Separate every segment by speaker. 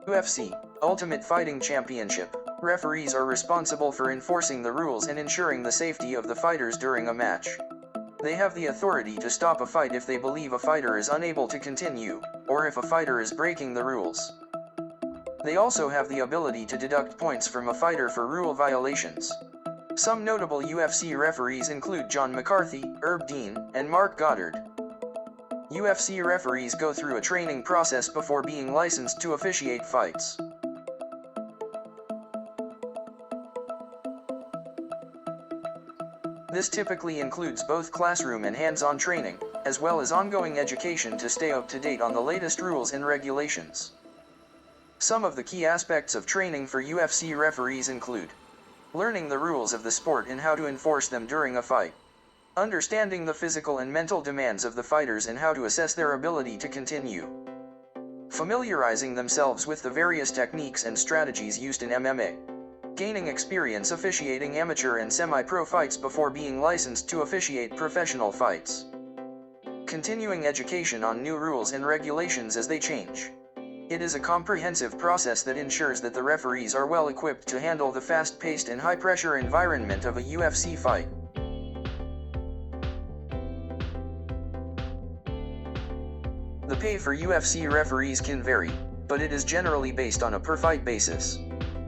Speaker 1: UFC Ultimate Fighting Championship. Referees are responsible for enforcing the rules and ensuring the safety of the fighters during a match. They have the authority to stop a fight if they believe a fighter is unable to continue, or if a fighter is breaking the rules. They also have the ability to deduct points from a fighter for rule violations. Some notable UFC referees include John McCarthy, Herb Dean, and Mark Goddard. UFC referees go through a training process before being licensed to officiate fights. This typically includes both classroom and hands-on training, as well as ongoing education to stay up to date on the latest rules and regulations. Some of the key aspects of training for UFC referees include learning the rules of the sport and how to enforce them during a fight, understanding the physical and mental demands of the fighters and how to assess their ability to continue, familiarizing themselves with the various techniques and strategies used in MMA, gaining experience officiating amateur and semi-pro fights before being licensed to officiate professional fights, continuing education on new rules and regulations as they change. It is a comprehensive process that ensures that the referees are well equipped to handle the fast-paced and high-pressure environment of a UFC fight. The pay for UFC referees can vary, but it is generally based on a per-fight basis.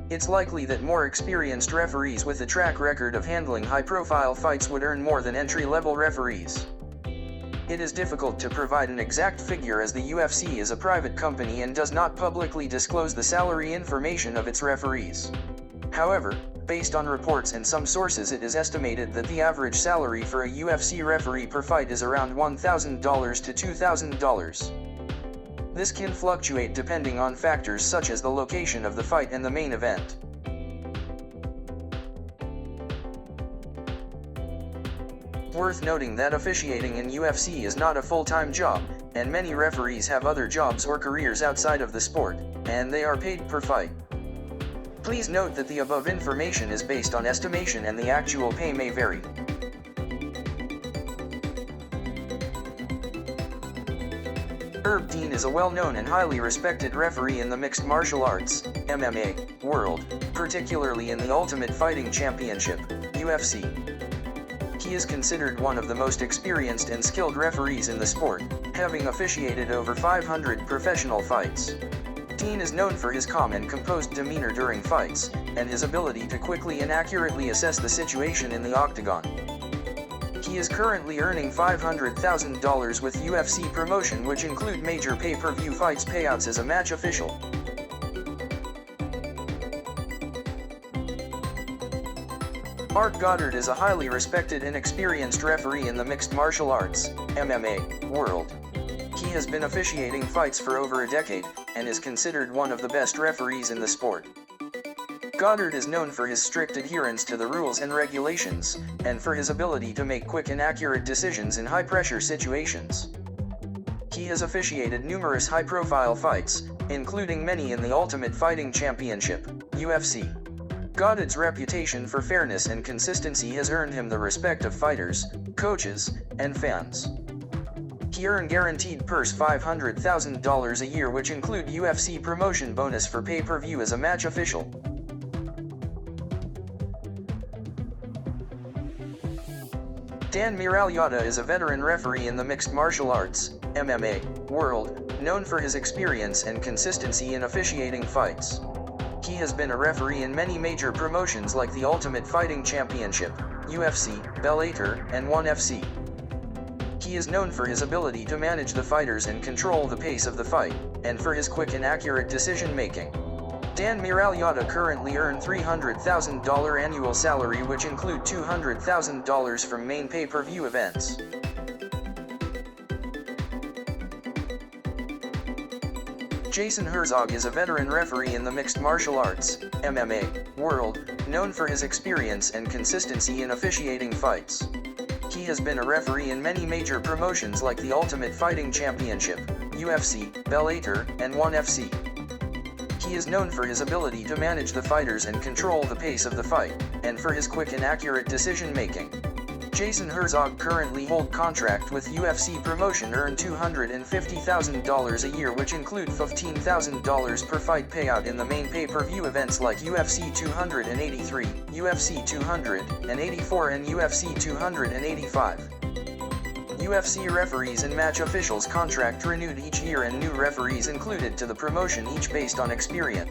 Speaker 1: It's likely that more experienced referees with a track record of handling high-profile fights would earn more than entry-level referees. It is difficult to provide an exact figure as the UFC is a private company and does not publicly disclose the salary information of its referees. However, based on reports and some sources, it is estimated that the average salary for a UFC referee per fight is around $1,000 to $2,000. This can fluctuate depending on factors such as the location of the fight and the main event. Worth noting that officiating in UFC is not a full-time job, and many referees have other jobs or careers outside of the sport, and they are paid per fight. Please note that the above information is based on estimation and the actual pay may vary. Herb Dean is a well-known and highly respected referee in the mixed martial arts, MMA, world, particularly in the Ultimate Fighting Championship, UFC. He is considered one of the most experienced and skilled referees in the sport, having officiated over 500 professional fights. Dean is known for his calm and composed demeanor during fights, and his ability to quickly and accurately assess the situation in the octagon. He is currently earning $500,000 with UFC promotion, which include major pay-per-view fights payouts as a match official. Mark Goddard is a highly respected and experienced referee in the mixed martial arts, MMA, world. He has been officiating fights for over a decade, and is considered one of the best referees in the sport. Goddard is known for his strict adherence to the rules and regulations, and for his ability to make quick and accurate decisions in high-pressure situations. He has officiated numerous high-profile fights, including many in the Ultimate Fighting Championship, UFC. Goddard's reputation for fairness and consistency has earned him the respect of fighters, coaches, and fans. He earned guaranteed purse $500,000 a year, which include UFC promotion bonus for pay-per-view as a match official. Dan Miragliotta is a veteran referee in the mixed martial arts, MMA, world, known for his experience and consistency in officiating fights. He has been a referee in many major promotions like the Ultimate Fighting Championship, UFC, Bellator, and ONE FC. He is known for his ability to manage the fighters and control the pace of the fight, and for his quick and accurate decision-making. Dan Miragliotta currently earns $300,000 annual salary, which include $200,000 from main pay-per-view events. Jason Herzog is a veteran referee in the mixed martial arts, MMA, world, known for his experience and consistency in officiating fights. He has been a referee in many major promotions like the Ultimate Fighting Championship, UFC, Bellator, and ONE FC. He is known for his ability to manage the fighters and control the pace of the fight, and for his quick and accurate decision-making. Jason Herzog currently hold contract with UFC promotion earn $250,000 a year, which include $15,000 per fight payout in the main pay-per-view events like UFC 283, UFC 284 and UFC 285. UFC referees and match officials contract renewed each year and new referees included to the promotion, each based on experience.